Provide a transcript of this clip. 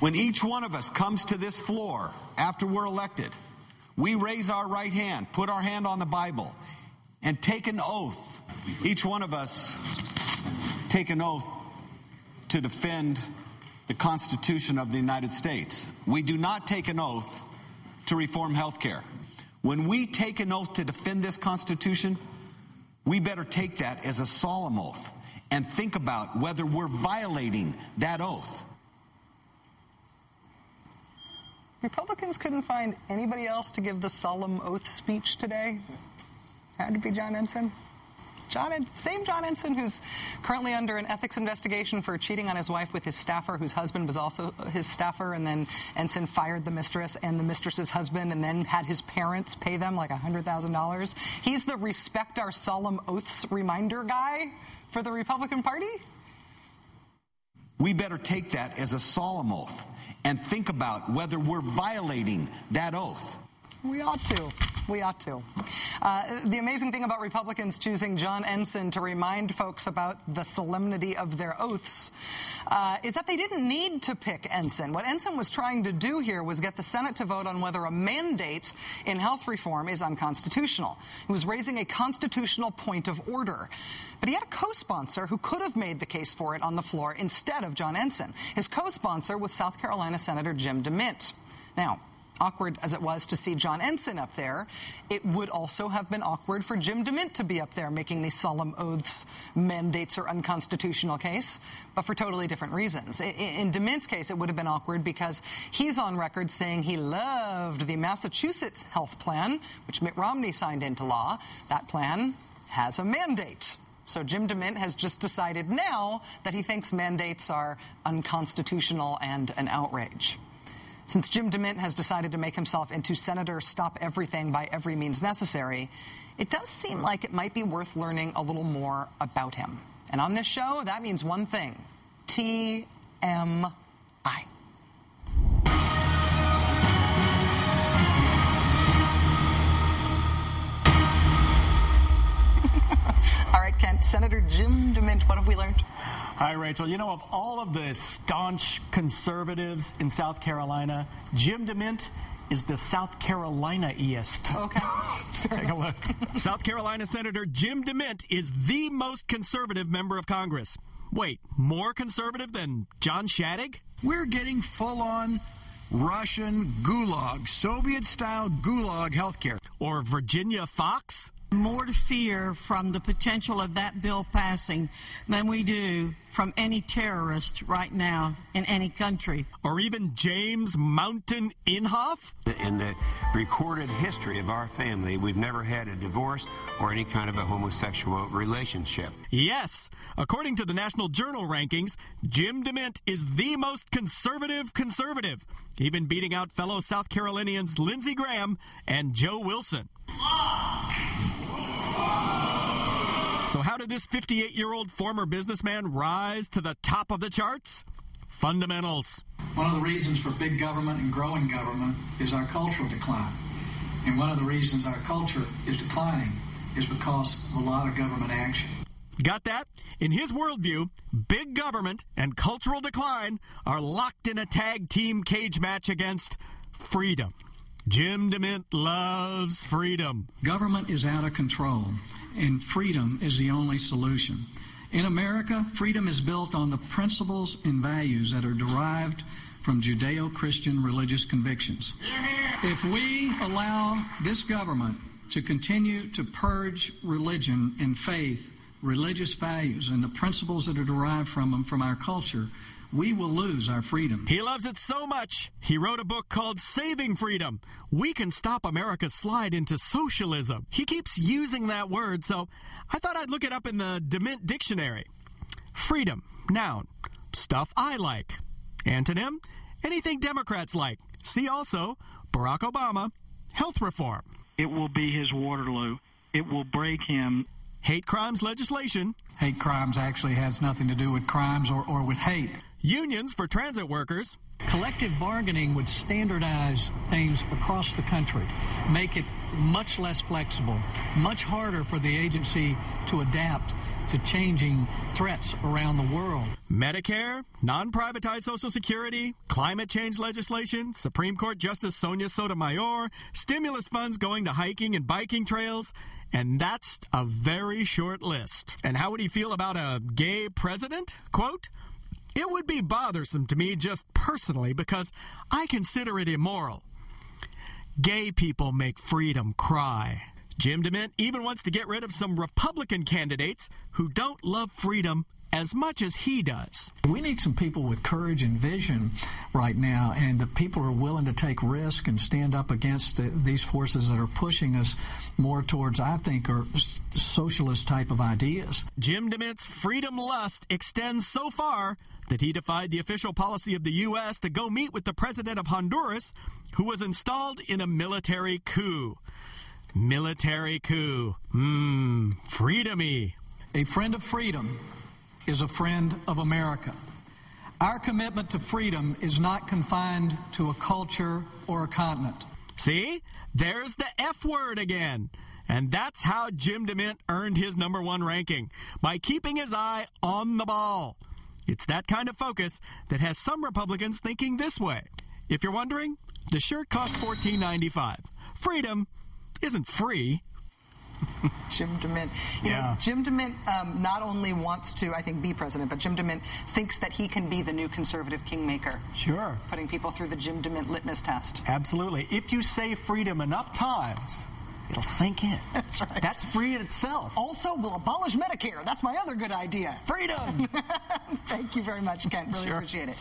When each one of us comes to this floor after we're elected, we raise our right hand, put our hand on the Bible, and take an oath. Each one of us take an oath to defend the Constitution of the United States. We do not take an oath to reform health care. When we take an oath to defend this Constitution, we better take that as a solemn oath and think about whether we're violating that oath. Republicans couldn't find anybody else to give the solemn oath speech today. Had to be John Ensign. Same John Ensign who's currently under an ethics investigation for cheating on his wife with his staffer, whose husband was also his staffer, and then Ensign fired the mistress and the mistress's husband and then had his parents pay them like $100,000. He's the respect our solemn oaths reminder guy for the Republican Party? We better take that as a solemn oath and think about whether we're violating that oath. We ought to. We ought to. The amazing thing about Republicans choosing John Ensign to remind folks about the solemnity of their oaths is that they didn't need to pick Ensign. What Ensign was trying to do here was get the Senate to vote on whether a mandate in health reform is unconstitutional. He was raising a constitutional point of order. But he had a co-sponsor who could have made the case for it on the floor instead of John Ensign. His co-sponsor was South Carolina Senator Jim DeMint. Now, awkward as it was to see John Ensign up there, it would also have been awkward for Jim DeMint to be up there making these solemn oaths, mandates or unconstitutional case, but for totally different reasons. In DeMint's case, it would have been awkward because he's on record saying he loved the Massachusetts health plan, which Mitt Romney signed into law. That plan has a mandate. So Jim DeMint has just decided now that he thinks mandates are unconstitutional and an outrage. Since Jim DeMint has decided to make himself into Senator Stop Everything by every means necessary, it does seem like it might be worth learning a little more about him. And on this show, that means one thing: TMI. All right, Kent, Senator Jim DeMint, what have we learned? Hi, Rachel. You know, of all of the staunch conservatives in South Carolina, Jim DeMint is the South Carolina-iest. Okay. Take a look. South Carolina Senator Jim DeMint is the most conservative member of Congress. Wait, more conservative than John Shadegg? We're getting full-on Russian gulag, Soviet-style gulag healthcare. Or Virginia Fox? More to fear from the potential of that bill passing than we do from any terrorist right now in any country. Or even James Mountain Inhofe? In the recorded history of our family, we've never had a divorce or any kind of a homosexual relationship. Yes. According to the National Journal rankings, Jim DeMint is the most conservative, even beating out fellow South Carolinians Lindsey Graham and Joe Wilson. So how did this 58-year-old former businessman rise to the top of the charts? Fundamentals. One of the reasons for big government and growing government is our cultural decline. And one of the reasons our culture is declining is because of a lot of government action. Got that? In his worldview, big government and cultural decline are locked in a tag team cage match against freedom. Jim DeMint loves freedom. Government is out of control, and freedom is the only solution. In America, freedom is built on the principles and values that are derived from Judeo-Christian religious convictions. If we allow this government to continue to purge religion and faith, religious values, and the principles that are derived from them from our culture, we will lose our freedom. He loves it so much, he wrote a book called Saving Freedom. We can stop America's slide into socialism. He keeps using that word, so I thought I'd look it up in the DeMint dictionary. Freedom, noun, stuff I like. Antonym, anything Democrats like. See also Barack Obama, health reform. It will be his Waterloo. It will break him. Hate crimes legislation. Hate crimes actually has nothing to do with crimes or with hate. Unions for transit workers. Collective bargaining would standardize things across the country, make it much less flexible, much harder for the agency to adapt to changing threats around the world. Medicare, non-privatized Social Security, climate change legislation, Supreme Court Justice Sonia Sotomayor, stimulus funds going to hiking and biking trails, and that's a very short list. And how would he feel about a gay president? Quote, "It would be bothersome to me just personally because I consider it immoral. Gay people make freedom cry." Jim DeMint even wants to get rid of some Republican candidates who don't love freedom as much as he does. We need some people with courage and vision right now, and the people who are willing to take risk and stand up against these forces that are pushing us more towards, I think, are socialist type of ideas. Jim DeMint's freedom lust extends so far that he defied the official policy of the U.S. to go meet with the president of Honduras, who was installed in a military coup. Military coup. Freedom-y. A friend of freedom is a friend of America. Our commitment to freedom is not confined to a culture or a continent. See? There's the F word again. And that's how Jim DeMint earned his #1 ranking, by keeping his eye on the ball. It's that kind of focus that has some Republicans thinking this way. If you're wondering, the shirt costs $14.95. Freedom isn't free. Jim DeMint. You know, Jim DeMint not only wants to, I think, be president, but Jim DeMint thinks that he can be the new conservative kingmaker. Sure. Putting people through the Jim DeMint litmus test. Absolutely. If you say freedom enough times, it'll sink in. That's right. That's free in itself. Also, we'll abolish Medicare. That's my other good idea. Freedom! Thank you very much, Kent. Really Sure. appreciate it.